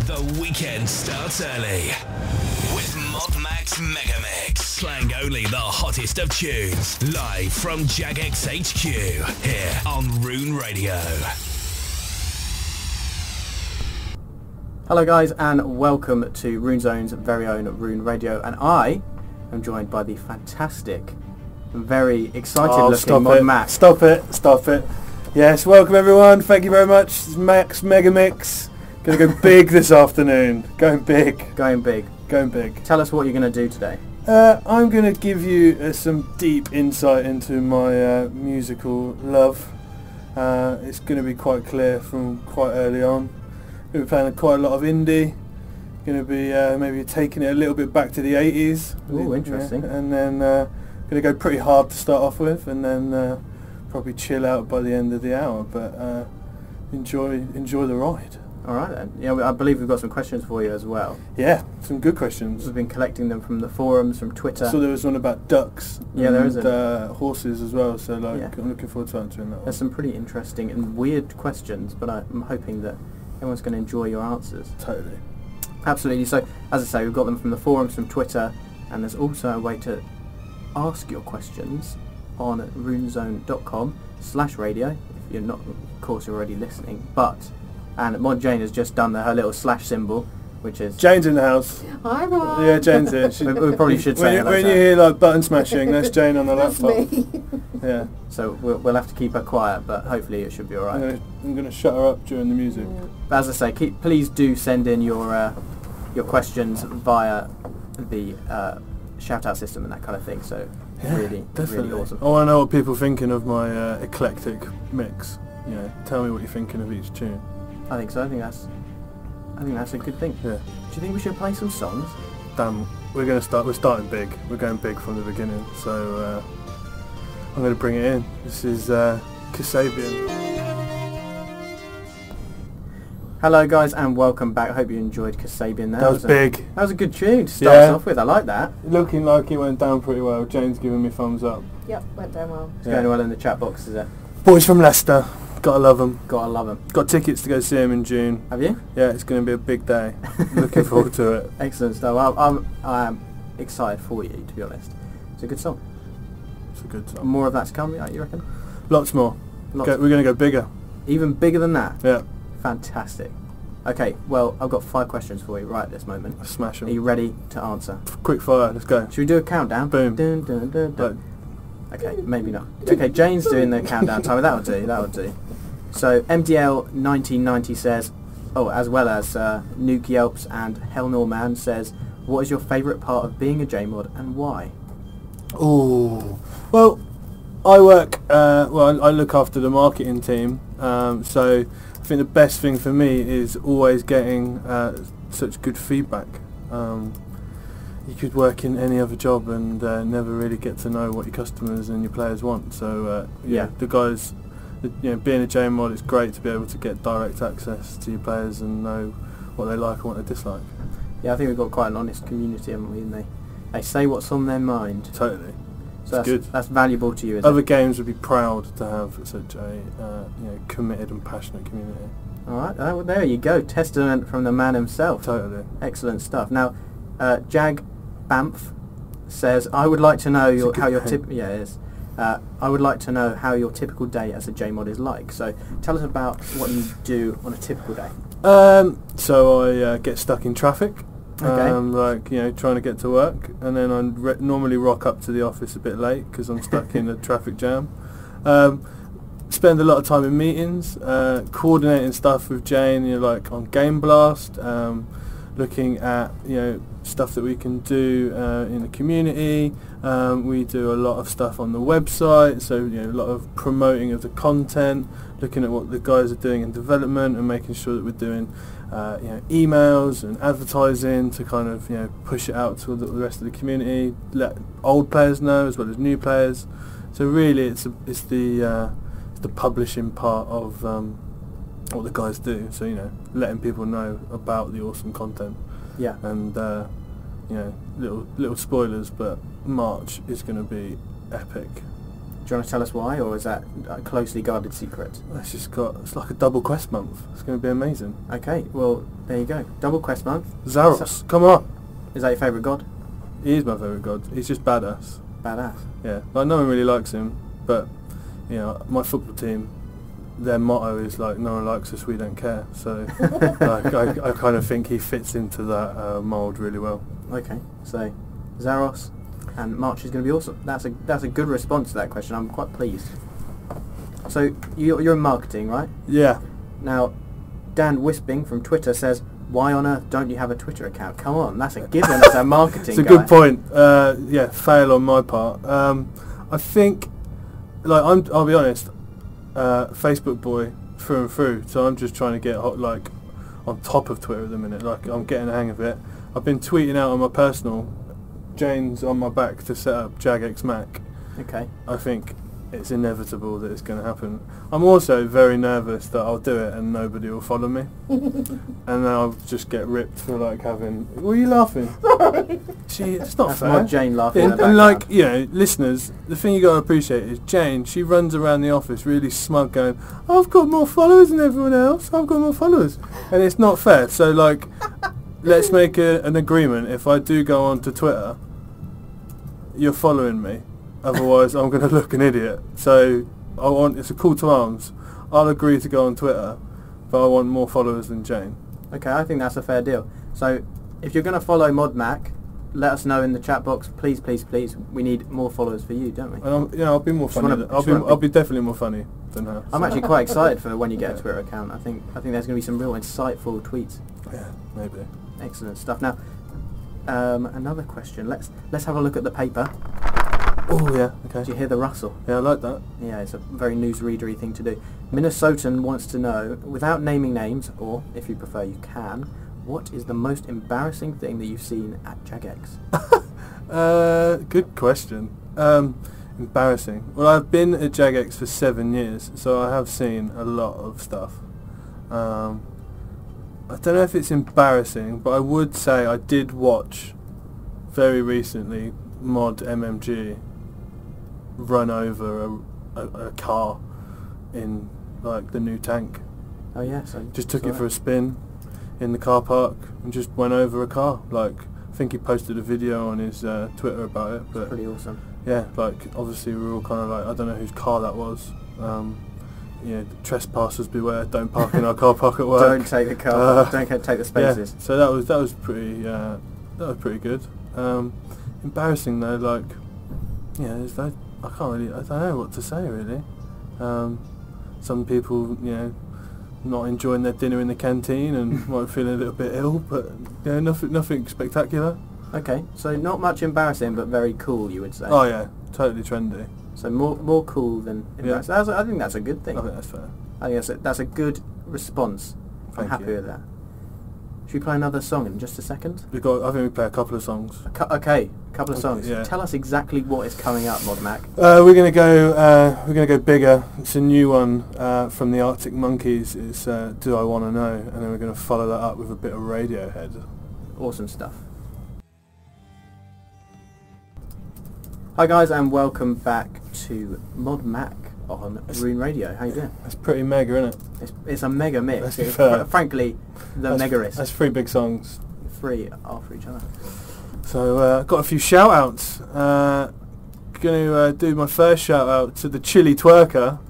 The weekend starts early with Mod Max Megamix, playing only the hottest of tunes, live from Jagex HQ, here on RuneRadio. Hello guys, and welcome to RuneZone's very own RuneRadio, and I am joined by the fantastic and very excited looking Mod Max. Stop it. Yes, welcome everyone, thank you very much. It's Max Megamix. Gonna go big this afternoon. Going big. Tell us what you're going to do today. I'm going to give you some deep insight into my musical love. It's going to be quite clear from quite early on. We're playing quite a lot of indie. Going to be maybe taking it a little bit back to the 80s. Ooh, interesting. Yeah, and then going to go pretty hard to start off with, and then probably chill out by the end of the hour. But enjoy the ride. All right then. Yeah, I believe we've got some questions for you as well. Yeah, some good questions. We've been collecting them from the forums, from Twitter. So there was one about ducks. Yeah, and there is horses as well. So I'm looking forward to answering that. There's some pretty interesting and weird questions, but I'm hoping that everyone's going to enjoy your answers. Totally. Absolutely. So, as I say, we've got them from the forums, from Twitter, and there's also a way to ask your questions on runezone.com/radio. If you're not, of course, you're already listening, and Mod Jane has just done her little slash symbol, which is... Jane's in the house. Hi, Rob. Yeah, Jane's here. We probably should say when you hear like button smashing, that's Jane on the laptop. Me. Yeah. So we'll have to keep her quiet, but hopefully it should be all right. I'm going to shut her up during the music. Yeah. But as I say, please do send in your questions via the shout-out system and that kind of thing. So really awesome. I want to know what people are thinking of my eclectic mix. You know, tell me what you're thinking of each tune. I think so. I think that's a good thing. Yeah. Do you think we should play some songs? Damn, we're starting big. We're going big from the beginning. So I'm going to bring it in. This is Kasabian. Hello guys, and welcome back. I hope you enjoyed Kasabian there. That was big. That was a good tune to start us off with. I like that. Looking like it went down pretty well. Jane's giving me thumbs up. Yep, went down well. It's going well in the chat box, is it? Boys from Leicester. Gotta love them. Gotta love them. Got tickets to go see them in June. Have you? Yeah, it's going to be a big day. Looking forward to it. Excellent stuff. I am excited for you, to be honest. It's a good song. It's a good song. More of that to come, you reckon? Lots more. We're going to go bigger. Even bigger than that? Yeah. Fantastic. Okay, well, I've got 5 questions for you right at this moment. Smash them. Are you ready to answer? Quick fire, let's go. Should we do a countdown? Boom. Dun, dun, dun, dun. Okay, maybe not. Okay, Jane's doing the countdown timer. That'll do. So MDL 1990 says, as well as Nuke Yelps and Hell Norman says, what is your favourite part of being a JMod and why? Oh, well, I work. I look after the marketing team. So I think the best thing for me is always getting such good feedback. You could work in any other job and never really get to know what your customers and your players want. So the guys, being a JMod, it's great to be able to get direct access to your players and know what they like and what they dislike. Yeah, I think we've got quite an honest community, haven't we? And they say what's on their mind. Totally. So that's good. That's valuable to you, isn't Other it? games would be proud to have such a committed and passionate community. All right, there you go. Testament from the man himself. Totally. Excellent stuff. Now, Jag Bamf says, I would like to know I would like to know how your typical day as a JMod is like. So tell us about what you do on a typical day. So I get stuck in traffic. Okay. Trying to get to work, and then I normally rock up to the office a bit late because I'm stuck in a traffic jam. Spend a lot of time in meetings, coordinating stuff with Jane, on Game Blast, looking at stuff that we can do in the community. We do a lot of stuff on the website, so a lot of promoting of the content, looking at what the guys are doing in development and making sure that we're doing emails and advertising to kind of push it out to the rest of the community, let old players know as well as new players. So really it's the publishing part of what the guys do, so letting people know about the awesome content. Yeah. And little spoilers, but March is going to be epic. you want to tell us why, or is that a closely guarded secret? It's like a double quest month. It's going to be amazing. Okay, well, there you go. Double quest month. Zaros, come on. Is that your favourite god? He is my favourite god. He's just badass. Badass. Yeah, like no one really likes him, but you know, my football team, their motto is like, no one likes us, we don't care. So like, I kind of think he fits into that mould really well. Okay, so Zaros and March is going to be awesome. That's a good response to that question. I'm quite pleased. So you're in marketing, right? Yeah. Now, Dan Wisping from Twitter says, why on earth don't you have a Twitter account? Come on, that's a given as a marketing It's a guy. good point. Yeah, fail on my part. I think, like, I'll be honest, Facebook boy through and through, so I'm just trying to get like on top of Twitter at the minute. Like, I'm getting the hang of it. I've been tweeting out on my personal, Jane's on my back to set up Jagex Mac. Okay. I think it's inevitable that it's going to happen. I'm also very nervous that I'll do it and nobody will follow me. And then I'll just get ripped for like having... Were you laughing? Gee, it's not That's fair. my Jane laughing in the And background. like, you know, listeners, the thing you got to appreciate is Jane, she runs around the office really smug going, I've got more followers than everyone else, I've got more followers. And it's not fair. So like, let's make an agreement. If I do go onto Twitter, you're following me. Otherwise, I'm going to look an idiot. So it's a call to arms. I'll agree to go on Twitter, but I want more followers than Jane. Okay, I think that's a fair deal. So if you're going to follow ModMac, let us know in the chat box. Please, please, please. We need more followers for you, don't we? And I'll be more funny. I'll be definitely more funny than her. I'm actually quite excited for when you get a Twitter account. I think there's going to be some real insightful tweets. Yeah, maybe. Excellent stuff. Now, another question. Let's have a look at the paper. Oh yeah, okay. Do you hear the rustle? Yeah, I like that. Yeah, it's a very newsreadery thing to do. Minnesotan wants to know, without naming names, or if you prefer you can, what is the most embarrassing thing that you've seen at Jagex? Good question. Embarrassing. Well, I've been at Jagex for 7 years, so I have seen a lot of stuff. I don't know if it's embarrassing, but I would say I did watch very recently Mod MMG run over a car in like the new tank. Oh yes, I Just took saw it for that. a spin in the car park and just went over a car. Like, I think he posted a video on his Twitter about it. But Pretty awesome. yeah, like obviously we were all kind of like, I don't know whose car that was. You know, trespassers beware! Don't park in our car park at work. Don't take the car. Don't take the spaces. Yeah, so that was pretty good. Embarrassing though, like, yeah, I don't know what to say really. Some people, you know, not enjoying their dinner in the canteen and might feel a little bit ill, but yeah, nothing spectacular. Okay, so not much embarrassing, but very cool, you would say. Oh yeah, totally trendy. So more cool than embarrassing. I think that's a good thing. I think that's fair. I think that's a good response. I'm Thank happy you. with that. Should we play another song in just a second? I think we play a couple of songs. Okay, a couple of songs. yeah. Tell us exactly what is coming up, ModMac. We're gonna go bigger. It's a new one from the Arctic Monkeys. It's Do I Wanna Know, and then we're gonna follow that up with a bit of Radiohead. Awesome stuff. Hi guys, and welcome back to ModMac on RuneRadio. How you doing? That's pretty mega, isn't it? It's a mega mix. Let's be It's fair. frankly, the megaist. That's 3 big songs. 3 after each other. So got a few shout outs. Going to do my first shout out to the Chili Twerker.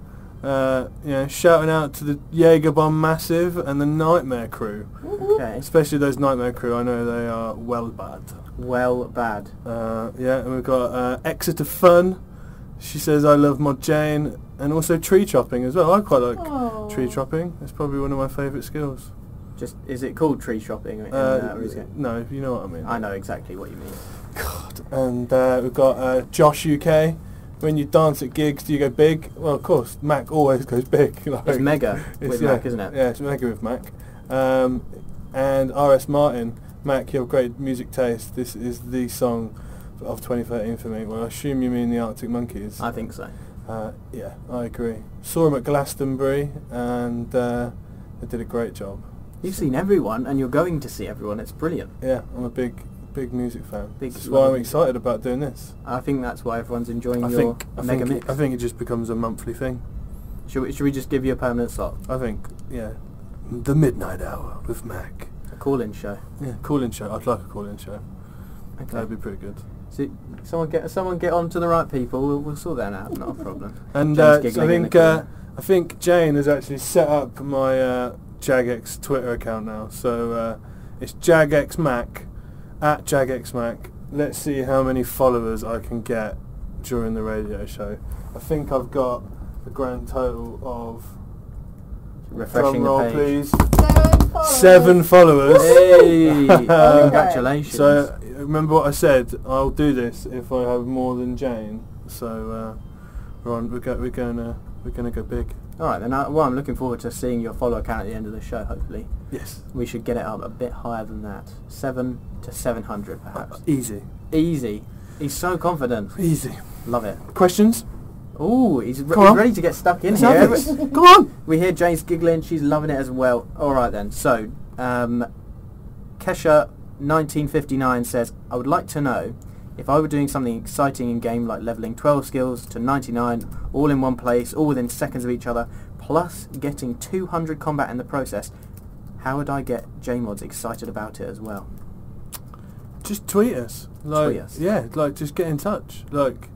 Shouting out to the Jaeger Bomb Massive and the Nightmare Crew. Okay. Especially those Nightmare Crew. I know they are well bad. Well, bad. And we've got Exeter Fun. She says I love Mod Jane, and also tree chopping as well. I quite like tree chopping. It's probably one of my favourite skills. Just, is it called tree shopping? RuneZone? No, you know what I mean. I know exactly what you mean. God. And we've got Josh UK. When you dance at gigs, do you go big? Well, of course, Mac always goes big. Like, It's mega with Mac, isn't it? Yeah, it's mega with Mac. And RS Martin, Mac, you have great music taste. This is the song of 2013 for me. Well, I assume you mean the Arctic Monkeys. I think so. Yeah, I agree. Saw them at Glastonbury, and they did a great job. You've seen everyone, and you're going to see everyone. It's brilliant. Yeah, I'm a big Big music fan. That's why love I'm music. excited about doing this. I think that's why everyone's enjoying I your think mega mix. I think it just becomes a monthly thing. Should we just give you a permanent slot? I think, yeah. The Midnight Hour with Mac. A call-in show. Yeah, call-in show. I'd like a call-in show. Okay. That'd be pretty good. So, someone get on to the right people. We'll sort that out. Not a problem. And Jane's so giggling in the corner. I think Jane has actually set up my Jagex Twitter account now. So it's Jagex Mac, at Jagex Mac. Let's see how many followers I can get during the radio show. I think I've got a grand total of, Refreshing drum roll the page. please, 7 followers. Hey! Congratulations. So remember what I said, I'll do this if I have more than Jane. So we're gonna go big. All right, then. Well, I'm looking forward to seeing your follower count at the end of the show. Hopefully, Yes. we should get it up a bit higher than that. 7 to 700, perhaps. Easy. Easy. He's so confident. Easy. Love it. Questions? Ooh, he's on. ready to get stuck in Let's here. have this. Come on! We hear Jane's giggling. She's loving it as well. All right then. So, Kesha 1959 says, I would like to know if I were doing something exciting in game like leveling 12 skills to 99 all in one place, all within seconds of each other, plus getting 200 combat in the process, how would I get JMods excited about it as well? Just tweet us. Like, Tweet us. Yeah, like just get in touch. Like,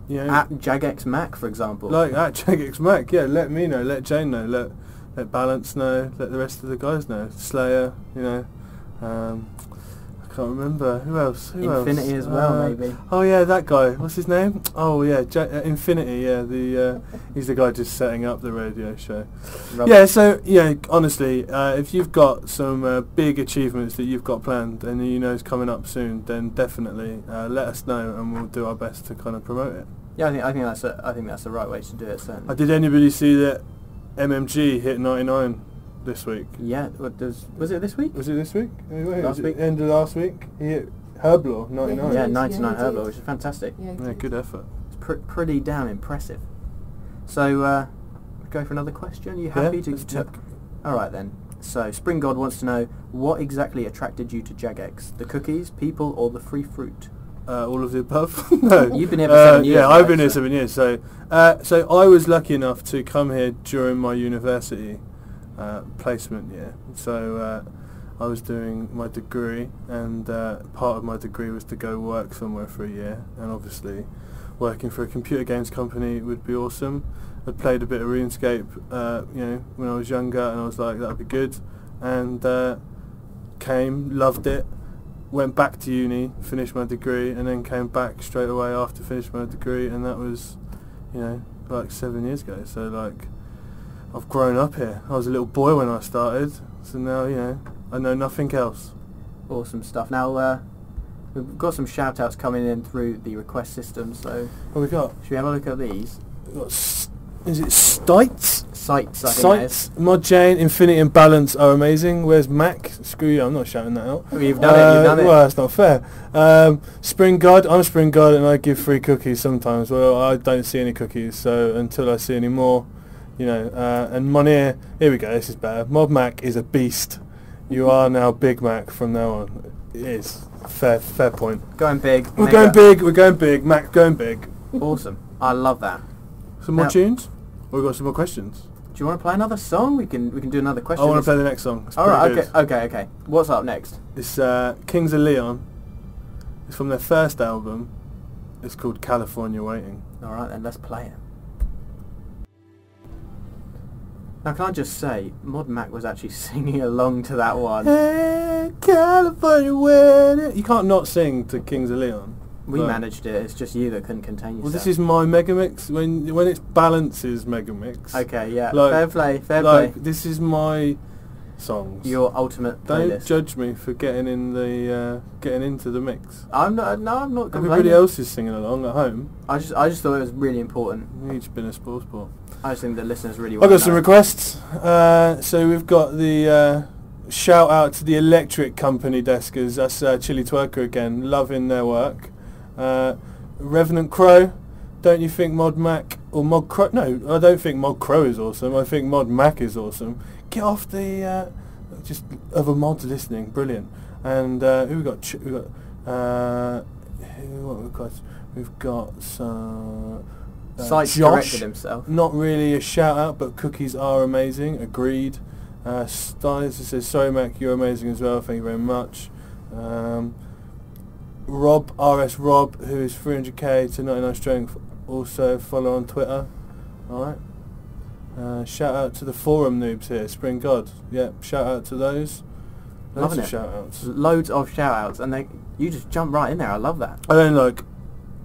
you know, At Jagex Mac, for example. like at Jagex Mac. Yeah, let me know. Let Jane know. Let Balance know. Let the rest of the guys know. Slayer. You know. I can't remember. Who else? Infinity as well, maybe. Oh yeah, that guy. What's his name? Oh yeah, Infinity. Yeah, he's the guy just setting up the radio show. Rub- Yeah, so yeah, honestly, if you've got some big achievements that you've got planned and you know is coming up soon, then definitely let us know and we'll do our best to kind of promote it. Yeah, I think that's the right way to do it. Certainly. Did anybody see that MMG hit 99 this week? Yeah. Was it this week? Was it this week? Anyway, Last was it week? End of last week? He hit Herblore 99. Yeah, Yes, 99 yeah, he Herbal, did. which is fantastic. Yeah, good effort. It's pretty damn impressive. So, go for another question. Are you happy Yeah, to? All right then. So, Spring God wants to know what exactly attracted you to Jagex: the cookies, people, or the free fruit? All of the above. No. You've been here for 7 years. Yeah, I've right? been here 7 years. So I was lucky enough to come here during my university placement year. So I was doing my degree, and part of my degree was to go work somewhere for a year. And obviously, working for a computer games company would be awesome. I played a bit of RuneScape, you know, when I was younger, and I was like, that'd be good. And loved it. Went back to uni, finished my degree, and then came back straight away after finishing my degree, and that was, you know, like 7 years ago. So like, I've grown up here. I was a little boy when I started, so now, you know, I know nothing else. Awesome stuff. Now, we've got some shout-outs coming in through the request system, so What we got? should we have a look at these? We've got is it Stites? Sites, I think that is. Sites, Mod Jane, Infinity and Balance are amazing. Where's Mac? Screw you, I'm not shouting that out. You've done it, you've done it. Well, that's not fair. Spring God, I'm Spring God and I give free cookies sometimes. Well, I don't see any cookies, so until I see any more, you know. And Monir, here we go, this is better. Mod Mac is a beast. You are now Big Mac from now on. It is. Fair point. Going big. We're going big. Mac going big. Awesome. I love that. Some more Now- tunes? Or we got some more questions? Do you want to play another song? We can do another question. I want to play the next song. It's All pretty right. good. Okay. What's up next? It's Kings of Leon. It's from their first album. It's called California Waiting. All right, then let's play it. Now, can I just say, Mod Mac was actually singing along to that one. Hey, California Waiting. You can't not sing to Kings of Leon. We Right. managed it. It's just you that couldn't contain yourself. Well, this is my mega mix. When it's Balance's mega mix. Okay, yeah. Like- fair play. Like this is my songs. Your ultimate Don't playlist. judge me for getting into the mix. I'm not complaining. Everybody else is singing along at home. I just thought it was really important. You've been a sports sport. I just think the listeners really I want got to some know. requests. So we've got the shout out to the Electric Company deskers. That's Chili Twerker again. Loving their work. Revenant Crow. Don't you think Mod Mac or Mod Crow? No, I don't think Mod Crow is awesome. I think Mod Mac is awesome. Get off the just other mods listening. Brilliant. And who we got? We got What we've got? We've got some. Sykes Josh, corrected himself. not really a shout out, but cookies are amazing. Agreed. Styles says, sorry Mac, you're amazing as well. Thank you very much. Rob, RS Rob, who is 300k to 99 strength, also follow on Twitter. Alright. Shout out to the forum noobs here. Spring God. Yep. Shout out to those. Loads Loving of it. shout outs. Loads of shout outs, and you just jump right in there. I love that. I don't like.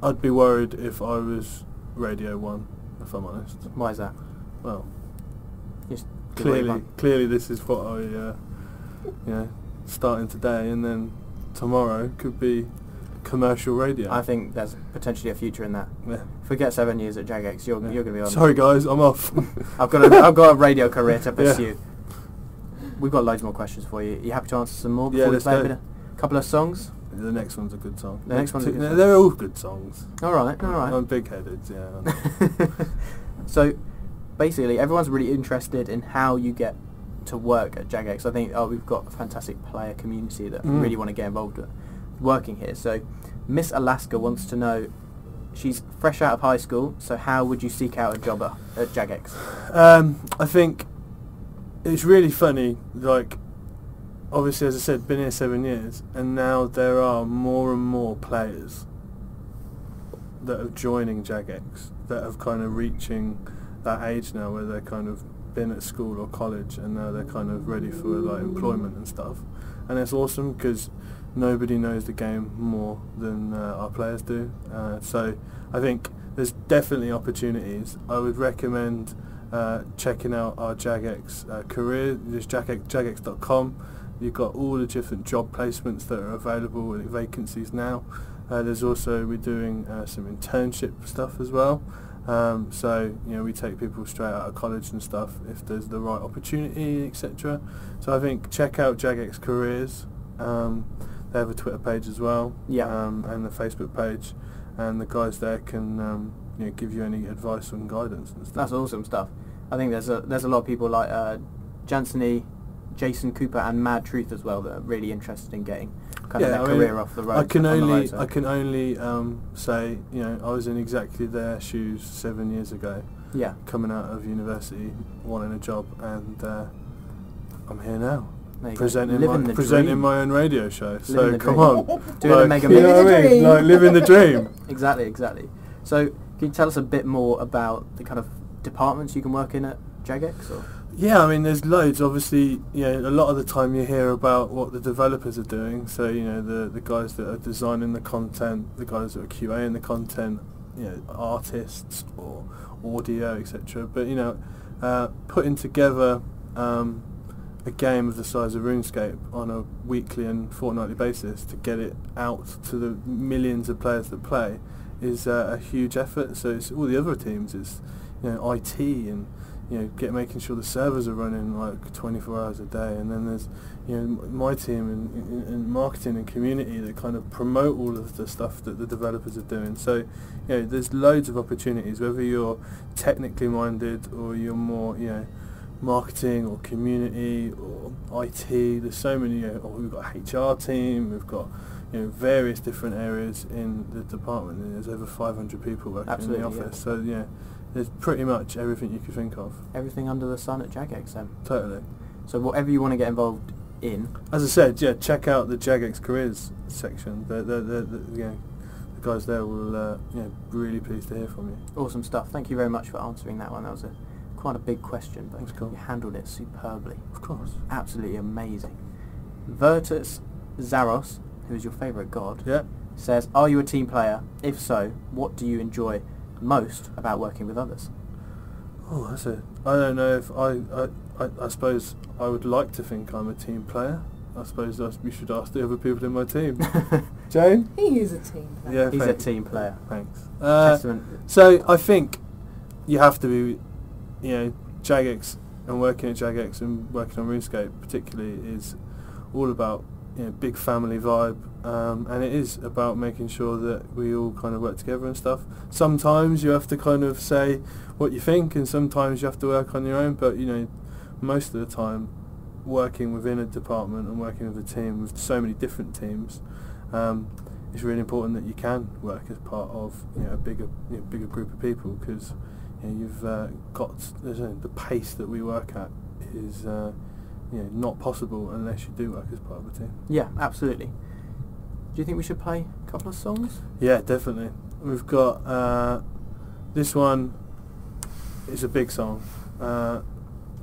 I'd be worried if I was Radio 1, if I'm honest. Why is that? Well, Just give away one. clearly this is what I, starting today, and then tomorrow could be commercial radio. I think there's potentially a future in that. Yeah. If we get 7 years at Jagex, you're going to be on. Sorry guys, I'm off. I've got a radio career to pursue. We've got loads more questions for you. Are you happy to answer some more before we let's play go. a couple of songs? The next one's a good song. The next one's a good song. They're all good songs. All right. I'm big-headed, yeah. So, basically, everyone's really interested in how you get to work at Jagex. I think we've got a fantastic player community that really want to get involved with working here. So, Miss Alaska wants to know, she's fresh out of high school, so how would you seek out a job at Jagex? I think it's really funny, like, obviously, as I said, been here 7 years, and now there are more and more players that are joining Jagex, that have kind of reaching that age now where they're kind of been at school or college, and now they're kind of ready for like employment and stuff. And it's awesome because nobody knows the game more than our players do. So I think there's definitely opportunities. I would recommend checking out our Jagex career. There's jagex.com. You've got all the different job placements that are available with vacancies now. There's also, we're doing some internship stuff as well. So, we take people straight out of college and stuff if there's the right opportunity, etc. So I think check out Jagex Careers. They have a Twitter page as well, and the Facebook page, and the guys there can give you any advice and guidance and stuff. That's awesome stuff. I think there's a lot of people like Jansony, Jason Cooper and Mad Truth as well that are really interested in getting kind of their career off the road. I can only say, I was in exactly their shoes 7 years ago. Yeah. Coming out of university, wanting a job, and I'm here now. Presenting my own radio show. So come on, doing a mega mix. You know what I mean? Like living the dream. Exactly. So can you tell us a bit more about the kind of departments you can work in at Jagex? Or? Yeah, I mean, there's loads. Obviously, a lot of the time you hear about what the developers are doing. So, the guys that are designing the content, the guys that are QAing the content, artists or audio, etc. But, putting together a game of the size of RuneScape on a weekly and fortnightly basis to get it out to the millions of players that play is a huge effort. So it's all the other teams. It's, IT and making sure the servers are running like 24 hours a day, and then there's my team in marketing and community that kind of promote all of the stuff that the developers are doing. So there's loads of opportunities, whether you're technically minded or you're more marketing or community or IT. There's so many. We've got a HR team, we've got various different areas in the department, and there's over 500 people working in the office. So there's pretty much everything you could think of. Everything under the sun at Jagex then. Totally. So whatever you want to get involved in. As I said, check out the Jagex Careers section. The guys there will be really pleased to hear from you. Awesome stuff. Thank you very much for answering that one. That was quite a big question, but cool. You handled it superbly. Of course. Absolutely amazing. Virtus Zaros, who is your favourite god, says, are you a team player? If so, what do you enjoy most about working with others? Oh, I don't know if I suppose I would like to think I'm a team player. I suppose we should ask the other people in my team. Jane? He is a team player. Yeah, he's a team player. Thanks. So I think you have to be, Jagex, and working at Jagex and working on RuneScape particularly is all about big family vibe, and it is about making sure that we all kind of work together and stuff. Sometimes you have to kind of say what you think, and sometimes you have to work on your own, but most of the time working within a department and working with a team, with so many different teams, it's really important that you can work as part of a bigger group of people, because you've got the pace that we work at is not possible unless you do work as part of a team. Yeah, absolutely. Do you think we should play a couple of songs? Yeah, definitely. We've got this one is a big song.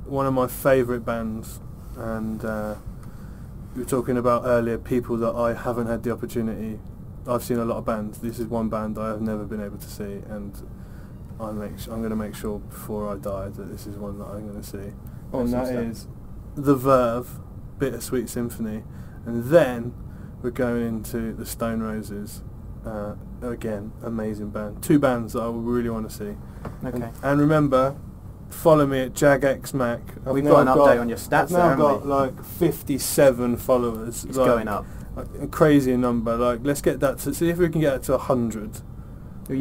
One of my favourite bands, and we were talking about earlier people that I haven't had the opportunity. I've seen a lot of bands. This is one band I have never been able to see, and I'm going to make sure before I die that this is one that I'm going to see. And that is The Verve, Bittersweet Symphony. And then we're going into the Stone Roses. Again, amazing band. Two bands that I really want to see. Okay. And remember, follow me at Jagex Mac. We've got an update on your stats there, I've now haven't got like 57 followers. It's going up. A crazy number. Like, let's get that to, see if we can get it to 100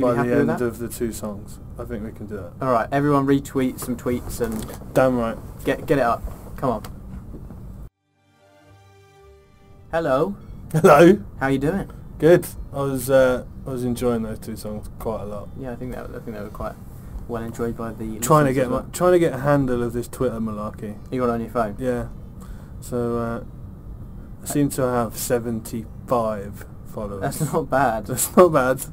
by the end of the two songs. I think we can do that. Alright, everyone retweet some tweets and Damn right. get it up. Come on. Hello. Hello. How you doing? Good. I was enjoying those two songs quite a lot. Yeah, I think they were quite well enjoyed by the Trying to listeners get a handle of this Twitter malarkey. You got it on your phone? Yeah. So I seem to have 75 followers. That's not bad. That's not bad.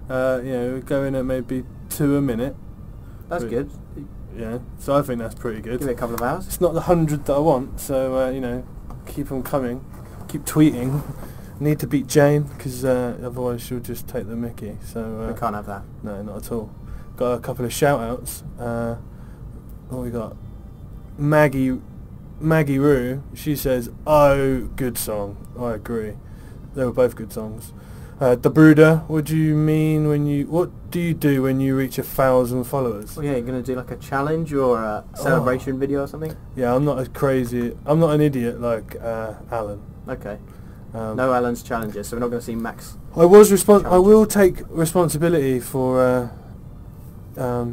We're going at maybe 2 a minute. That's good. Yeah. So I think that's pretty good. Give it a couple of hours. It's not the 100 that I want. So keep them coming. Keep tweeting. Need to beat Jane, because otherwise she'll just take the mickey. So we can't have that. No, not at all. Got a couple of shout outs. What we got? Maggie Rue, she says, "Oh, good song." I agree. They were both good songs. The Brooder, what do you do when you reach 1,000 followers? Well, yeah, you're going to do like a challenge or a celebration video or something? Yeah, I'm not an idiot like Alan. Okay. No Alan's challenges, so we're not going to see Max. I will take responsibility for my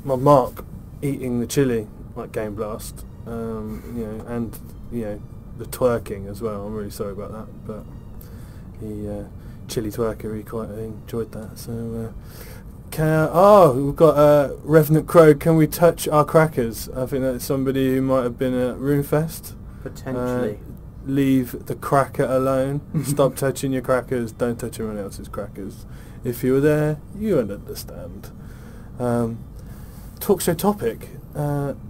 Mark eating the chili like Game Blast, and the twerking as well. I'm really sorry about that, but he chili twerker, he quite enjoyed that. So we've got Revenant Crow. Can we touch our crackers? I think that's somebody who might have been at RuneFest. Potentially. Leave the cracker alone. Stop touching your crackers. Don't touch anyone else's crackers. If you were there, you would understand. Talk show topic.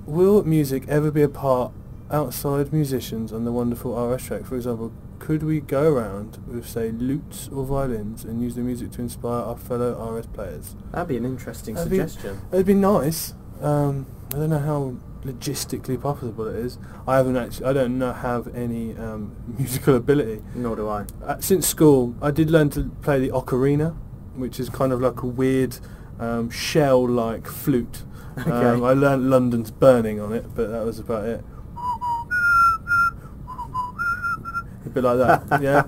Will music ever be a part outside musicians on the wonderful RS track? For example, could we go around with, say, lutes or violins and use the music to inspire our fellow RS players? That'd be an interesting suggestion. It'd be nice. I don't know how logistically possible it is. I don't have any musical ability. Nor do I. Since school, I did learn to play the ocarina, which is kind of like a weird shell-like flute. Okay. I learned London's Burning on it, but that was about it. A bit like that, yeah.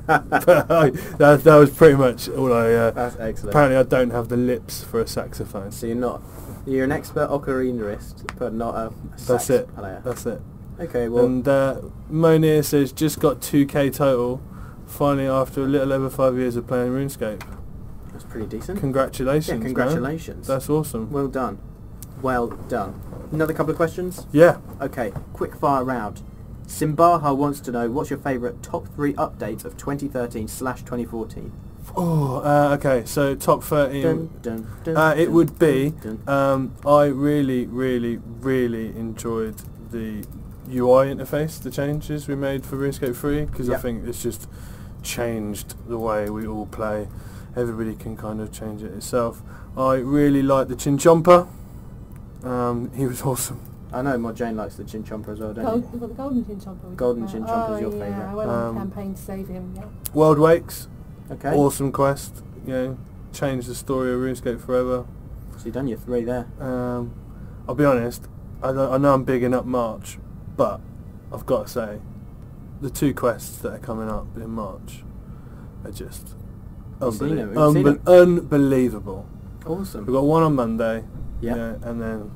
That was pretty much all I... That's excellent. Apparently I don't have the lips for a saxophone. So you're an expert ocarinaist, but not a sax player. That's it. Okay, well... And Monir says, just got 2k total, finally after a little over 5 years of playing RuneScape. That's pretty decent. Congratulations, Yeah, congratulations. Man. That's awesome. Well done. Well done. Another couple of questions? Yeah. Okay, quick fire round. Simbaha wants to know, what's your favourite top 3 updates of 2013/2014? Oh, okay, so top 13. It would be, I really, really, really enjoyed the UI interface, the changes we made for RuneScape 3, because I think it's just changed the way we all play. Everybody can kind of change it itself. I really like the Chin Chomper. He was awesome. I know Mod Jane likes the Chin Chomper as well, don't you? We've got the Golden Chin Chomper. Golden Chin Chomper is your favourite. I went on a campaign to save him, yeah. World Wakes. Okay. Awesome quest. Changed the story of RuneScape forever. So you've done your 3 there. I'll be honest, I know I'm bigging up March, but I've got to say, the 2 quests that are coming up in March are just unbelievable. Awesome. We've got one on Monday, yeah, and then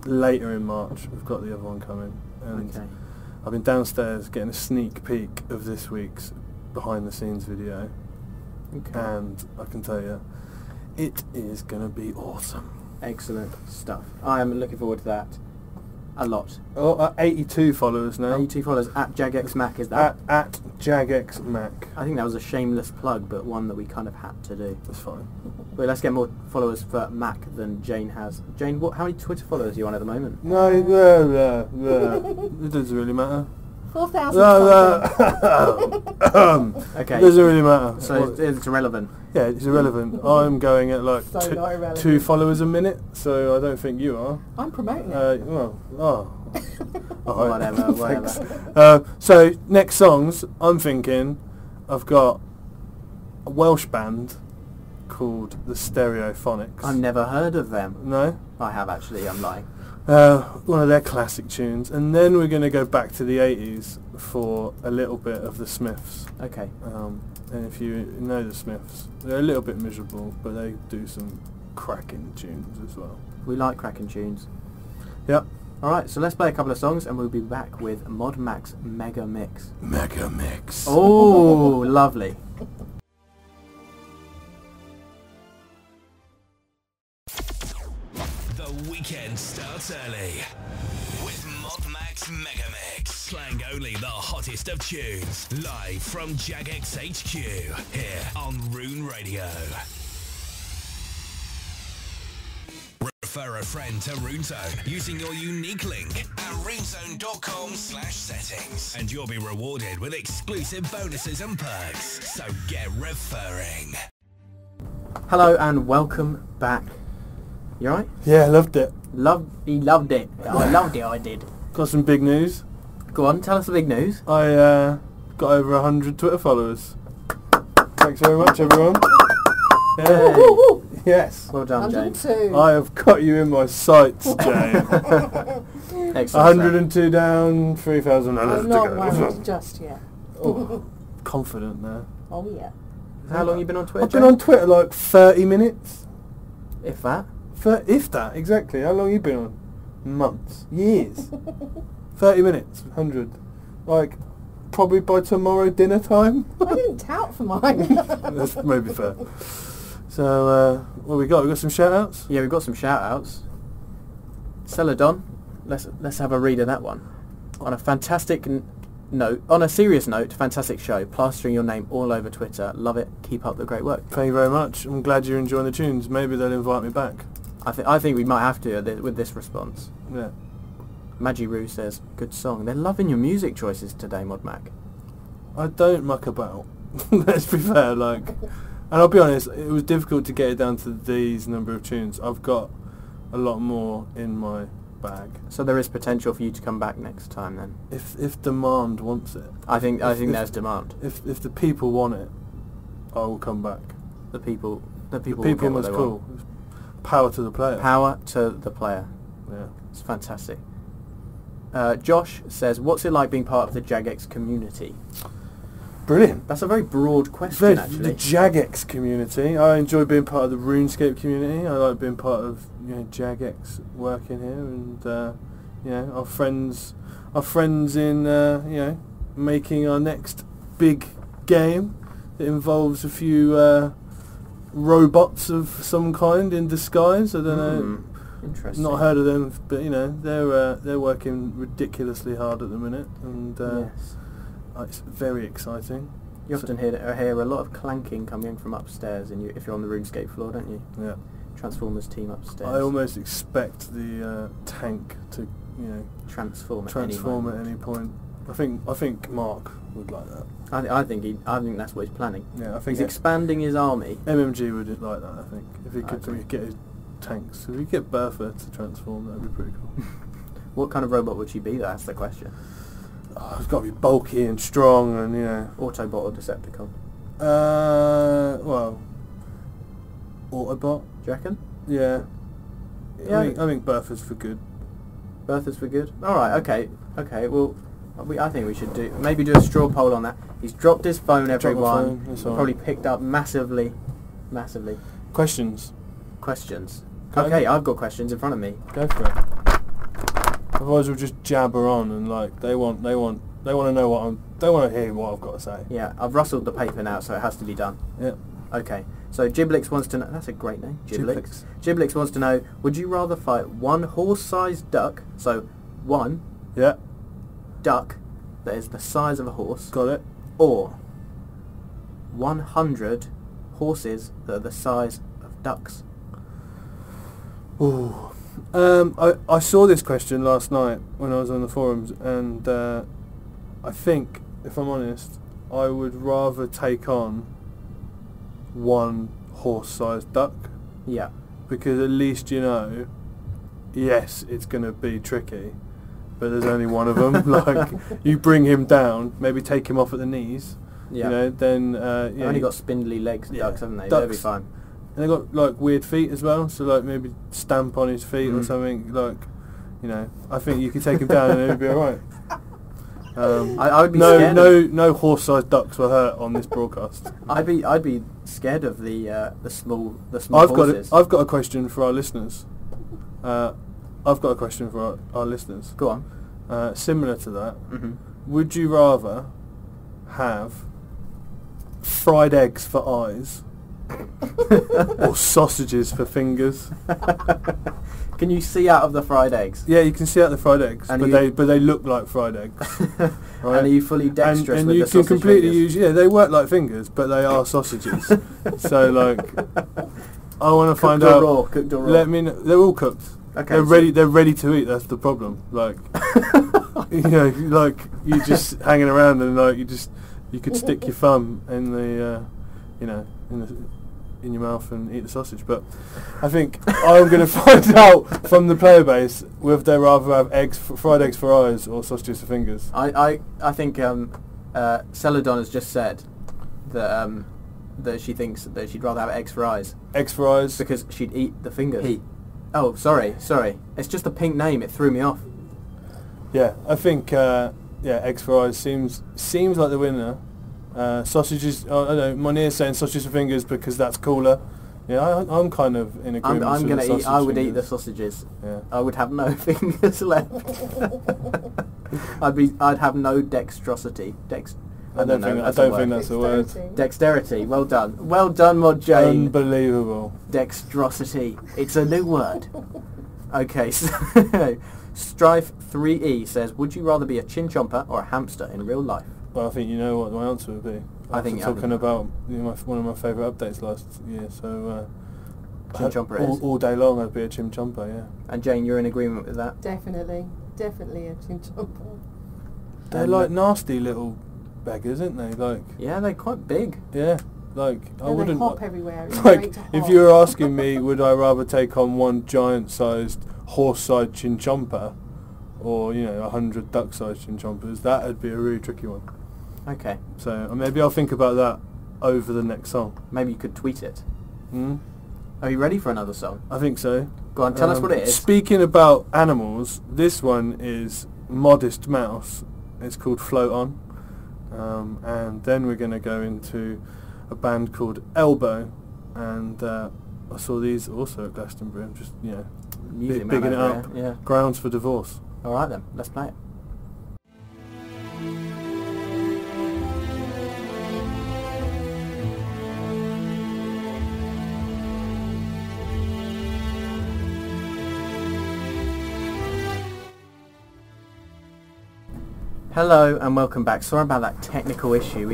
later in March we've got the other one coming. And okay. I've been downstairs getting a sneak peek of this week's behind the scenes video, Okay. and I can tell you, it is going to be awesome. Excellent stuff. I am looking forward to that a lot. 82 followers now. 82 followers at Jagex Mac, is that? At Jagex Mac. I think that was a shameless plug, but one that we kind of had to do. That's fine. But let's get more followers for Mac than Jane has. Jane, how many Twitter followers are you on at the moment? No, it doesn't really matter. 4,000. Okay. It doesn't really matter. So it's irrelevant. Yeah, it's irrelevant. I'm going at like So not irrelevant. 2 followers a minute, so I don't think you are. I'm promoting it. Whatever. So next songs, I'm thinking I've got a Welsh band called the Stereophonics. I've never heard of them. No? I have actually, I'm lying. One of their classic tunes, and then we're going to go back to the 80s for a little bit of the Smiths. Okay. And if you know the Smiths, they're a little bit miserable, but they do some cracking tunes as well. We like cracking tunes. Yep. Alright, so let's play a couple of songs and we'll be back with Mod Mac's Mega Mix. Mega Mix. Oh, lovely. The weekend starts early with Mod Mac's Mega Mix, playing only the hottest of tunes, live from Jagex HQ, here on RuneRadio. Refer a friend to RuneZone using your unique link at runezone.com/settings, and you'll be rewarded with exclusive bonuses and perks. So get referring. Hello and welcome back. You alright? Yeah, loved it. He loved it. I loved it, I did. Got some big news. Go on, tell us the big news. I got over 100 Twitter followers. Thanks very much, everyone. Yeah. Yes. Well done, Jane. 102. I have got you in my sights, Jane. Excellent. 102 down, 3,000 I'm others to not go. worried just yet. Oh, confident now. Oh yeah. How long have you been on Twitter, I've been on Twitter like 30 minutes. If that. If that, exactly. How long have you been on? Months. Years. 30 minutes, 100. Like, probably by tomorrow dinner time. I didn't tout for mine. That's maybe fair. So, what we got? We got some shout-outs? Yeah, we've got some shout-outs. Celadon, let's have a read of that one. On a fantastic note, on a serious note, fantastic show. Plastering your name all over Twitter. Love it. Keep up the great work. Thank you very much. I'm glad you're enjoying the tunes. Maybe they'll invite me back. I think we might have to with this response. Yeah. Maggie Roo says, good song. They're loving your music choices today, Mod Mac. I don't muck about. Let's be fair, like... And I'll be honest, it was difficult to get it down to these number of tunes. I've got a lot more in my bag. So there is potential for you to come back next time then? If demand wants it. I think there's demand. If the people want it, I will come back. The people will get what must they call. want. Power to the player. Power to the player. Yeah. It's fantastic. Josh says, what's it like being part of the Jagex community? Brilliant. That's a very broad question, The actually. Jagex community. I enjoy being part of the RuneScape community. I like being part of Jagex working here, and our friends in making our next big game that involves a few robots of some kind in disguise. I don't know. Interesting. Not heard of them, but they're working ridiculously hard at the minute, and Yes. it's very exciting. You often hear a lot of clanking coming from upstairs if you're on the RuneScape floor, don't you? Yeah. Transformers team upstairs. I almost expect the tank to transform at any point. I think Mark would like that. I think that's what he's planning. Yeah, I think He's expanding his army. MMG would like that. I think if he I could agree. get his tanks, if he could get Bertha to transform, that'd be pretty cool. What kind of robot would she be? That's the question. Oh, it's got to be bulky and strong, and Autobot or Decepticon? Well, Autobot. Do you reckon? Yeah. Yeah. I think Bertha's for good. Bertha's for good? Alright, okay. Well, I think we should maybe do a straw poll on that. He's dropped his phone, everyone. That's He's all probably right. picked up massively. Questions. Questions. Go. Okay, I've got questions in front of me. Go for it. Otherwise we'll just jabber on, and they want to know they want to hear what I've got to say. Yeah, I've rustled the paper now, so it has to be done. Yeah. Okay. So Giblix wants to know... That's a great name. Giblix. Giblix wants to know, would you rather fight one horse-sized duck, so one Yeah. duck that is the size of a horse, Got it. or 100 horses that are the size of ducks? Ooh. I saw this question last night when I was on the forums, and I think, if I'm honest, I would rather take on one horse-sized duck, Yeah. because at least you know, yes, it's going to be tricky, but there's only one of them. Like, you bring him down, maybe take him off at the knees, Yeah. you know, then... They've only got spindly legs, Yeah. ducks, haven't they? They'll be Ducks. fine. And they got like weird feet as well, so like maybe stamp on his feet or Mm. something. Like, you know, I think you could take him down and it'd be alright. I would be no, scared. no horse-sized ducks were hurt on this broadcast. I'd be scared of the small I've horses. got a question for our listeners. I've got a question for our listeners. Go on. Similar to that, Mm-hmm. would you rather have fried eggs for eyes or sausages for fingers? Can you see out of the fried eggs? Yeah, you can see out the fried eggs, And but they look like fried eggs. Right? And are you fully dexterous and with you the can sausage completely fingers? use, they work like fingers, but they are sausages. So like, I want to find Cooked or out. raw? Cooked or raw? Let me know. They're all cooked. Okay. They're so- ready. They're ready to eat. That's the problem. Like, you know, like you just hanging around and like you could stick your thumb in the, you know, in your mouth and eat the sausage. But I think I'm going to find out from the player base whether they rather have fried eggs for eyes or sausages for fingers. I think Celadon has just said that that she thinks that she'd rather have eggs for eyes Eggs for eyes. because she'd eat the fingers. Oh, sorry. It's just a pink name. It threw me off. Yeah, I think eggs for eyes seems like the winner. Sausages. I don't know. Monier's saying sausages for fingers because that's cooler. Yeah, I'm kind of in agreement. I'm with gonna the eat. sausage I would eat the fingers. sausages. Yeah. I would have no fingers left. I'd have no dexterosity. I don't think that's a word. Dexterity. Well done. Well done, Mod Jane. Unbelievable. Dexterosity. It's a new word. Okay, so Strife 3E says, would you rather be a chin chomper or a hamster in real life? Well, I think you know what my answer would be. I think After talking about one of my favourite updates last year, so Chin chomper it is. all day long I'd be a chin chomper, yeah. And Jane, you're in agreement with that? Definitely a chin chomper. They're like nasty little beggars, aren't they? Like, Yeah, they're quite big. yeah, like I And wouldn't. they hop everywhere. It's Like, great to if hop. you were asking me, would I rather take on one giant-sized horse-sized chin chomper, or 100 duck-sized chin chompers? That'd be a really tricky one. Okay. So maybe I'll think about that over the next song. Maybe you could tweet it. Hmm? Are you ready for another song? I think so. Go on, tell us what it is. Speaking about animals, this one is Modest Mouse. It's called Float On. And then we're going to go into a band called Elbow. And I saw these also at Glastonbury. I'm just, Music man bigging it over up. here, yeah. Grounds for Divorce. All right then, let's play it. Hello and welcome back. Sorry about that technical issue.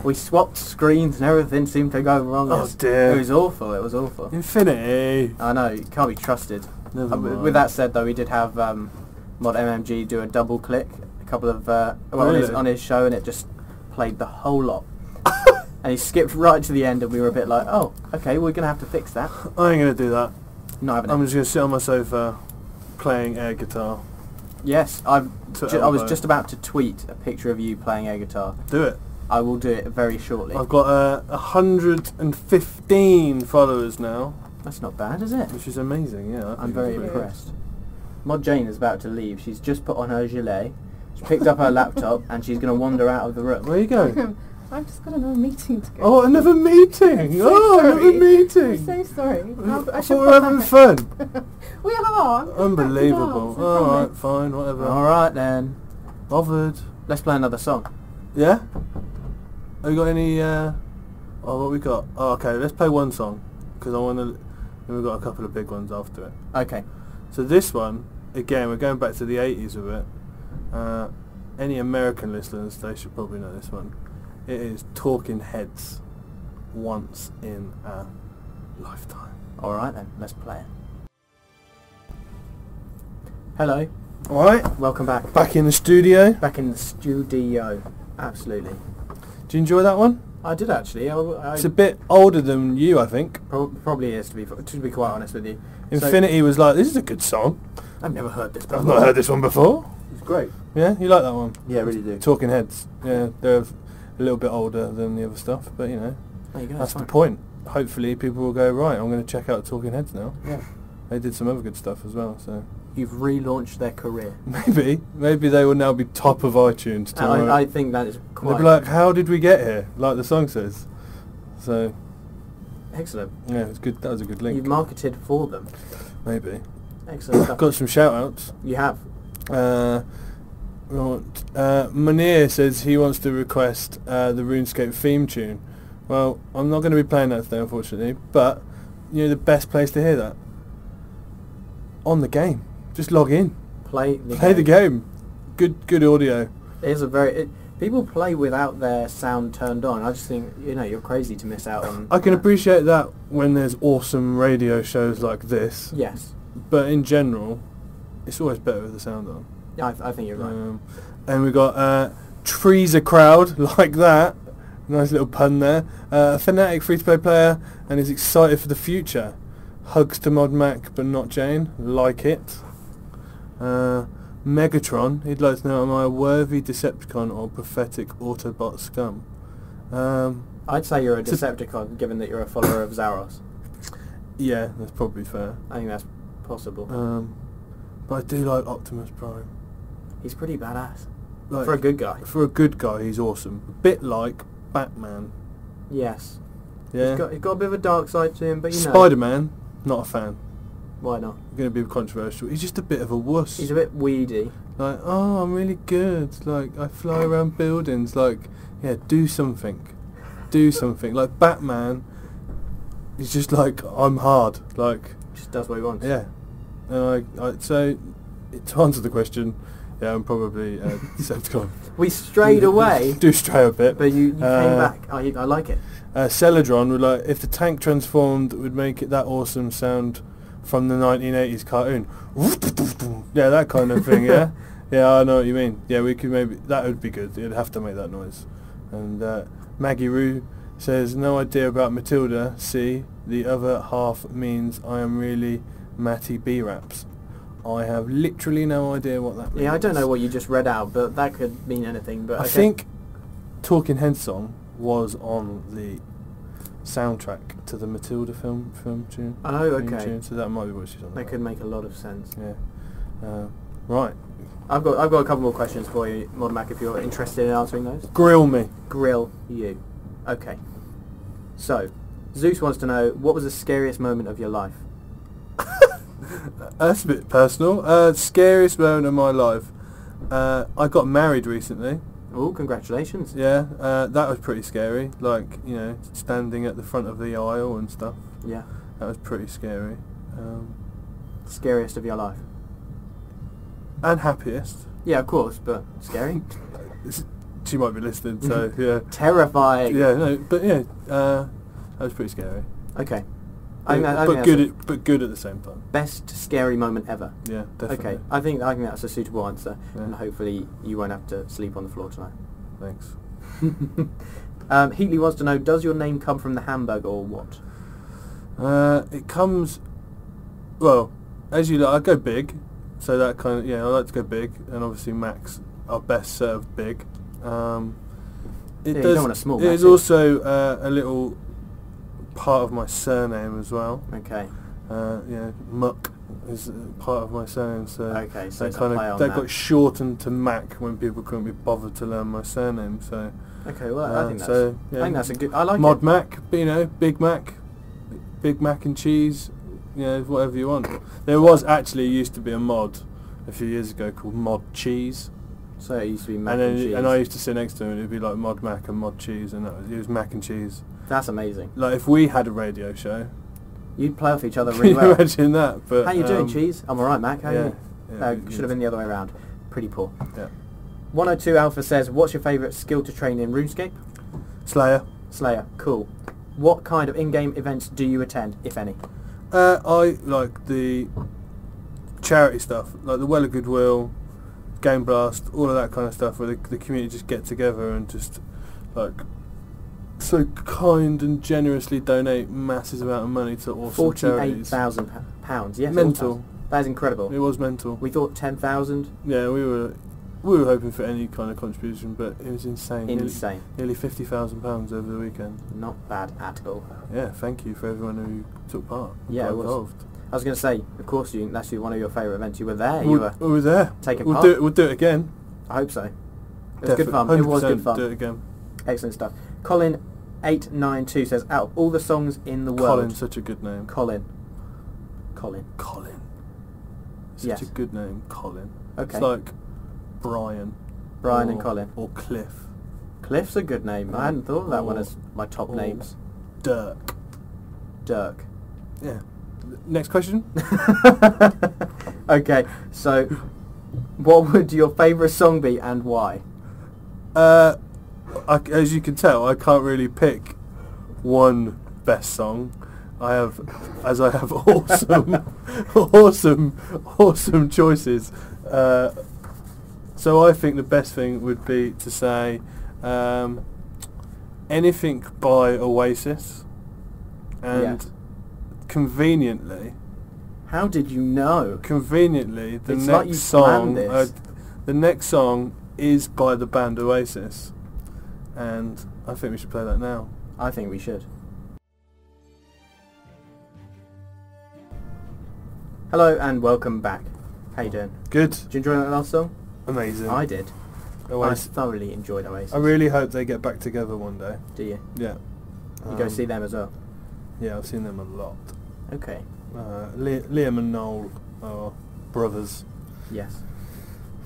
We swapped screens and everything seemed to go wrong. Oh dear. It was awful. It was awful. Infinity. I know, it can't be trusted. Never mind. With that said, though, we did have Mod MMG do a double click a couple of Really? on his show, and it just played the whole lot. And he skipped right to the end, and we were a bit like, oh, okay, we're gonna have to fix that. I ain't going to do that. Not having I'm it. just going to sit on my sofa playing air guitar. Yes, I was Elbow. just about to tweet a picture of you playing air guitar. Do it. I will do it very shortly. I've got 115 followers now, That's not bad, is it? which is amazing. Yeah, I think I'm very it's pretty impressed. Mod Jane is about to leave. She's just put on her gilet. She picked up her laptop and she's going to wander out of the room. Where are you going? I've just got another meeting to go. Oh, another meeting! So Oh, another sorry. meeting! I'm so sorry. I thought we were having fun. We are. Unbelievable. I Alright, promise. fine, whatever. All right then. Bothered. Let's play another song. Yeah? Have you got any Oh, what we got? Oh, okay, let's play one song because I want to. Then we've got a couple of big ones after it. Okay. So this one, again, we're going back to the 80s with it. Any American listeners, they should probably know this one. It is Talking Heads, Once in a Lifetime. All right then, let's play it. Hello, Alright, welcome back. back in the studio. Back in the studio. Absolutely. Do you enjoy that one? I did actually. It's a bit older than you, I think. Probably is, to be quite honest with you. Infinity was like, this is a good song. I've never heard this before. I've not heard this one before. It's great. Yeah, you like that one? Yeah, I really do. Talking Heads. Yeah, they're a little bit older than the other stuff, but you know, There you go. that's the fine. point. Hopefully people will go, right, I'm going to check out Talking Heads now. Yeah. They did some other good stuff as well, so You've relaunched their career. maybe they will now be top of iTunes tomorrow. I think that is They'll quite be like, how did we get here? Like the song says. So excellent. yeah, it's good. That was a good link. You've marketed for them. Maybe. Excellent stuff. Got some shout outs. You have. Munir says he wants to request the RuneScape theme tune. Well, I'm not going to be playing that today, unfortunately, but you know the best place to hear that? On the game. Just log in. Play The game. Good audio. It is a very... people play without their sound turned on. I just think, you're crazy to miss out on... I can appreciate that when there's awesome radio shows like this, Yes. but in general, it's always better with the sound on. Yeah, I think you're right. And we got Trees a Crowd, like that. Nice little pun there. A fanatic free-to-play player and is excited for the future. Hugs to Mod Mac, but not Jane. Like it. Megatron, he'd like to know, am I a worthy Decepticon or pathetic Autobot scum? I'd say you're a Decepticon, given that you're a follower of Zaros. Yeah, that's probably fair. I think that's possible. But I do like Optimus Prime. He's pretty badass. Like, For a good guy. For a good guy, he's awesome. A bit like Batman. Yes. Yeah. He's got a bit of a dark side to him, but Spider-Man, not a fan. Why not? Going to be controversial. He's just a bit of a wuss. He's a bit weedy. Like, oh, I'm really good. Like, I fly around buildings. Like, yeah, do something. Do something. Like, Batman, he's just like, I'm hard. Like, Just does what he wants. yeah. And so, to answer the question, yeah, I'm probably Decepticon. We strayed away, Do stray a bit. but you came back. I like it. Celadron would like, if the tank transformed, would make it that awesome sound from the 1980s cartoon. Yeah, that kind of thing, yeah? Yeah, I know what you mean. Yeah, we could maybe, that would be good. You'd have to make that noise. And Maggie Roo says, no idea about Matilda. See, the other half means I am really Matty B-Raps. I have literally no idea what that means. Yeah, I don't know what you just read out, but that could mean anything. But I think Talking Heads song was on the soundtrack to the Matilda film tune. Oh, theme okay. Tune, so that might be what she's on. That about. could make a lot of sense. Yeah. Right. I've got a couple more questions for you, Mod Mac, if you're interested in answering those. Grill me. Grill you. Okay. So, Zeus wants to know, what was the scariest moment of your life? That's a bit personal. Scariest moment of my life. I got married recently. Oh, congratulations. Yeah. That was pretty scary. Like, you know, standing at the front of the aisle and stuff. Yeah. That was pretty scary. Scariest of your life? And happiest. Yeah, of course, but scary? She might be listening, so yeah. Terrifying. Yeah, no, but yeah, that was pretty scary. Okay. But that's good at the same time. best scary moment ever. Yeah, definitely. Okay, I think that's a suitable answer, Yeah. and hopefully you won't have to sleep on the floor tonight. Thanks. Heatley wants to know, does your name come from the hamburger or what? It comes, well, as you know, I go big, so that kind of, yeah, I like to go big, and obviously Macs are best served big. You don't want a small It is Mac, also a little part of my surname as well. Okay. Yeah, Muck is part of my surname, so Okay, so that it's a play on that that. got shortened to Mac when people couldn't be bothered to learn my surname. So Okay, well, I think that's, so, yeah, I think that's a good, I like Mod it. Mac, but, you know, Big Mac and cheese, you know, whatever you want. There was actually used to be a mod a few years ago called Mod Cheese. So it used to be mac and and cheese. I used to sit next to him, and it'd be like Mod Mac and Mod Cheese, and it was mac and cheese. That's amazing. Like if we had a radio show, You'd play off each other can really you well. imagine that? But How you doing, Cheese? I'm alright, Mac. How are you? yeah, it'd be Should have been the other way around. Pretty poor. Yeah. 102 Alpha says, what's your favourite skill to train in RuneScape? Slayer. Slayer. Cool. What kind of in-game events do you attend, if any? I like the charity stuff, like the Well of Goodwill, Game Blast, all of that kind of stuff, where the community just get together and just like so kind and generously donate massive amount of money to awesome charities. £48,000. Yes. Mental. That is incredible. It was mental. We thought 10,000. Yeah, we were hoping for any kind of contribution, but it was insane. Insane. Nearly £50,000 over the weekend. Not bad at all. Yeah, thank you for everyone who took part. Yeah, got it was. involved. I was going to say, of course, that's one of your favourite events. You were there. We were there. taking We'll part. We'll do it again. I hope so. It was good fun. 100% It was good fun. Do it again. Excellent stuff. Colin892 says, out of all the songs in the world... Colin's such a good name. Colin. Such Yes. a good name, Colin. Okay. It's like Brian. Brian and Colin. Or Cliff. Cliff's a good name. I hadn't thought of that one as my top or names. Dirk. Dirk. Yeah. Next question? Okay, so what would your favourite song be and why? As you can tell, I can't really pick one best song. I have awesome choices. So I think the best thing would be to say anything by Oasis, and Yeah. conveniently, How did you know? the It's like you next song, planned this. the next song is by the band Oasis, and I think we should play that now. I think we should. Hello and welcome back. How you doing? Good, Did you enjoy that last song? amazing. I did. Oasis. I thoroughly enjoyed Oasis. I really hope they get back together one day. Do you? Yeah. You go see them as well? Yeah, I've seen them a lot. Okay. Liam and Noel are brothers, Yes.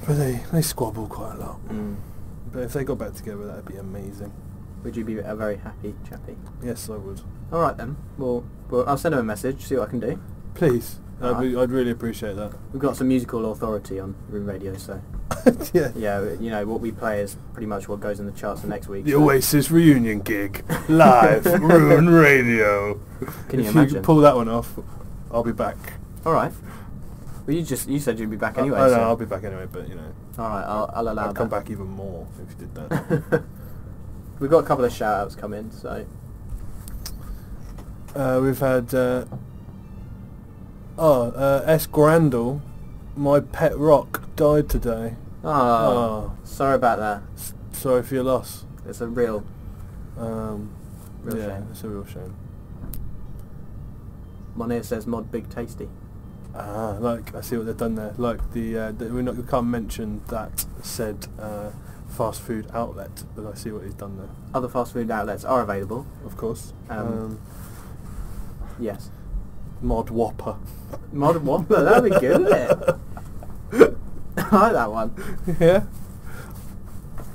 but they squabble quite a lot. Mm. But if they got back together, that'd be amazing. Would you be a very happy chappy? Yes, I would. Alright then. Well, I'll send him a message, see what I can do. Please, Alright. I'd really appreciate that. We've got some musical authority on RuneRadio, so... Yeah. Yeah, you know, what we play is pretty much what goes in the charts for next week. The so- Oasis reunion gig, live, RuneRadio. Can you If imagine? you pull that one off, I'll be back. Alright. Well, you said you'd be back anyway, I know, so... I'll be back anyway, but you know, Alright, I'll allow I'd that. come back even more if you did that. We've got a couple of shout-outs come in, so... We've had S. Grandel, my pet rock, died today. Oh, sorry about that. Sorry for your loss. It's a real Real yeah, shame. it's a real shame. Monia says mod big tasty. Ah, like I see what they've done there. Like we can't mention that said fast food outlet, but I see what he's done there. Other fast food outlets are available. Of course. Yes. Mod Whopper. Mod Whopper, that'd be good, wouldn't it? I like that one. Yeah.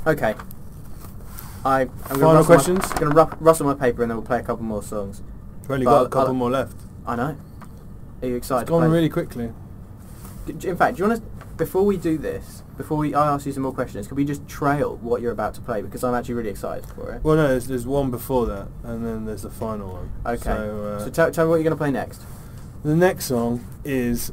Okay. I'm Final questions? Going to rustle my paper and then we'll play a couple more songs. We've only But got a couple I'll- more left. I know. Are you excited? It's to gone play? really quickly. In fact, do you want to, before we do this, I ask you some more questions, could we just trail what you're about to play? Because I'm actually really excited for it. Well, no, there's one before that, and then there's the final one. Okay. So, So tell me what you're going to play next. the next song is,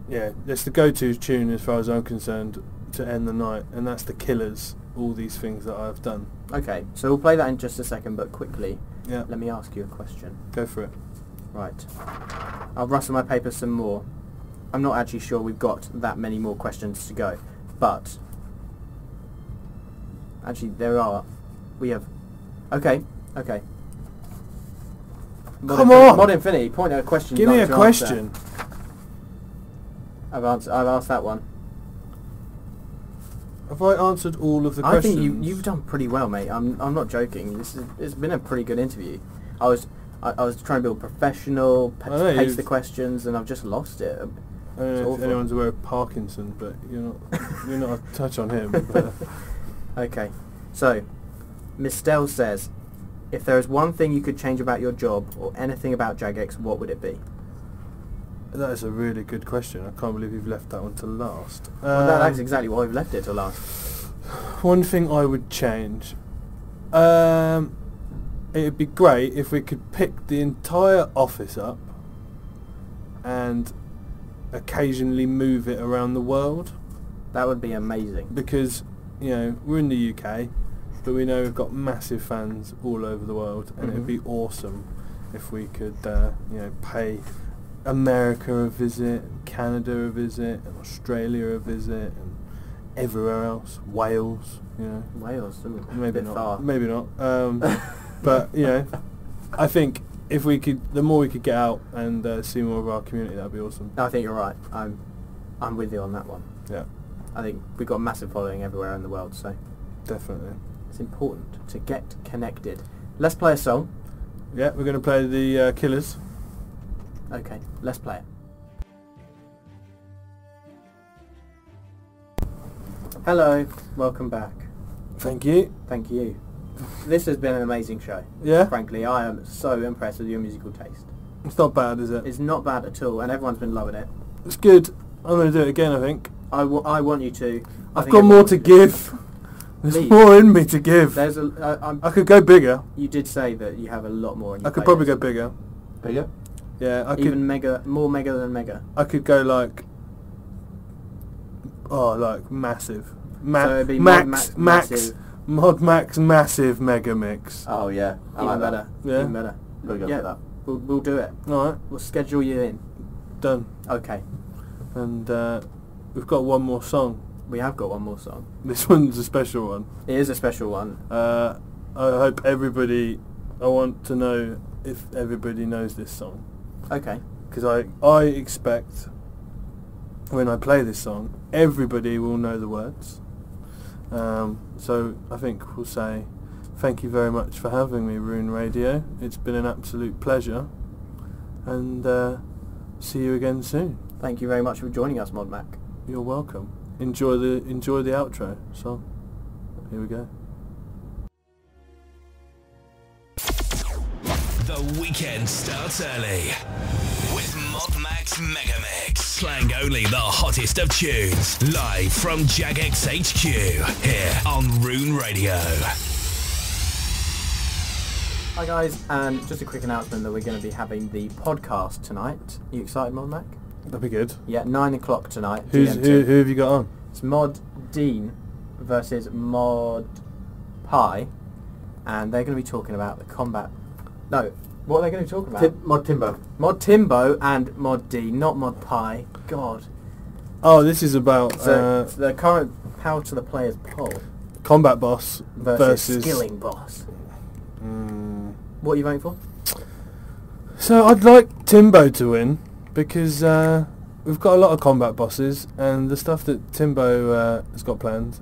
it's the go-to tune as far as I'm concerned to end the night, and that's The Killers, All These Things That I've Done. Okay, so we'll play that in just a second, but quickly, Yeah, let me ask you a question. go for it. Right. I'll rustle my paper some more. I'm not actually sure we've got that many more questions to go, but actually we have. Okay. Come on! Mod Infinity, point at a question. Give you'd me a like to answer. question. I've asked that one. Have I answered all of the I questions? think you've done pretty well, mate. I'm not joking. It's been a pretty good interview. I was trying to be professional, I know, pace you've- the questions, and I've just lost it. don't know if awful. anyone's aware of Parkinson, but you're not a touch on him. But Okay, so Miss Stell says, if there is one thing you could change about your job or anything about Jagex, what would it be? that is a really good question. I can't believe you've left that one to last. Well, that's exactly why we've left it to last. One thing I would change. It'd be great if we could pick the entire office up and occasionally move it around the world, That would be amazing. because we're in the UK, but we know we've got massive fans all over the world, and it'd be awesome if we could pay America a visit, Canada a visit, and Australia a visit, and everywhere else, Wales, Wales, ooh, a maybe bit not, far. maybe not. But I think if we could, the more we could get out and see more of our community, that'd be awesome. I think you're right. I'm with you on that one. Yeah, I think we've got a massive following everywhere in the world, so definitely. it's important to get connected. Let's play a song. Yeah, we're going to play the Killers. Okay, let's play it. Hello, welcome back. Thank you. Thank you. This has been an amazing show. Yeah, Frankly, I am so impressed with your musical taste. it's not bad, is it? It's not bad at all, and everyone's been loving it. It's good. I'm going to do it again, I think. I want you to. I I've think got more everyone to should. give. There's Please. more in me to give. There's I could go bigger. you did say that you have a lot more in your I could probably go playlist. bigger. Bigger? Yeah, I Even more mega than mega. I could go like massive. So it'd be Max, massive. Mod Max massive mega mix. Oh yeah, I Even like better. that. Yeah. Even better. Gotta go Yeah. for that. We'll do it. Alright, We'll schedule you in. done. Okay. And we've got one more song. We have got one more song. This one's a special one. It is a special one. I hope everybody, I want to know if everybody knows this song. Okay. Because I expect when I play this song, everybody will know the words. So I think we'll say thank you very much for having me, RuneRadio. It's been an absolute pleasure, and see you again soon. Thank you very much for joining us, Mod Mac. You're welcome. Enjoy the outro song. Here we go. The weekend starts early with Mod Max Megamix. Playing only the hottest of tunes. Live from Jagex HQ here on RuneRadio. Hi guys, and just a quick announcement that we're going to be having the podcast tonight. Are you excited, Mod Mac? That'd be good. Yeah, 9 o'clock tonight. Who GMT. have you got on? It's Mod Dean versus Mod Pi, and they're going to be talking about the combat. No, what are they going to be talking about? Mod Timbo. Mod Timbo and Mod Dean, not Mod Pi. God. Oh, this is about So the current power to the player's poll combat boss versus skilling boss. What are you voting for? So I'd like Timbo to win because we've got a lot of combat bosses, and the stuff that Timbo has got planned,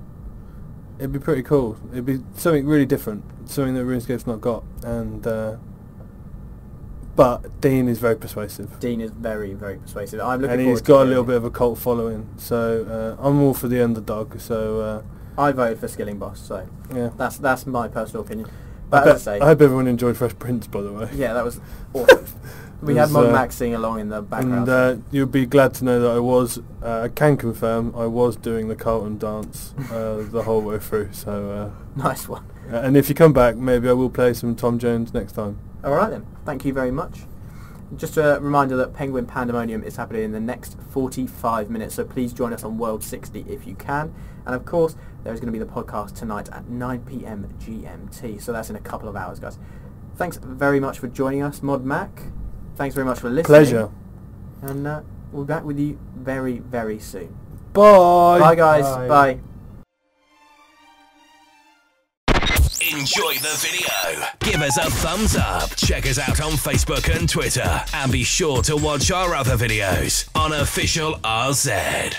it'd be pretty cool. It'd be something really different, something that RuneScape's not got, and but Dean is very persuasive. Dean is very, very persuasive. I'm looking And forward he's to got a hearing little it. bit of a cult following, so I'm all for the underdog. So I voted for skilling boss, so yeah, that's my personal opinion. I, But as I I say, hope everyone enjoyed Fresh Prince, by the way. yeah, that was awesome. We had was, Mod Max sing along in the background. And you'll be glad to know that I can confirm, I was doing the Carlton dance the whole way through. So, Nice one. and if you come back, maybe I will play some Tom Jones next time. All right then. Thank you very much. Just a reminder that Penguin Pandemonium is happening in the next 45 minutes, so please join us on World 60 if you can. And of course, there's going to be the podcast tonight at 9 PM GMT, so that's in a couple of hours, guys. Thanks very much for joining us, Mod Mac. Thanks very much for listening. Pleasure. And we'll be back with you very, very soon. Bye. Bye, guys. Bye. Enjoy the video. Give us a thumbs up. Check us out on Facebook and Twitter. And be sure to watch our other videos on Official RZ.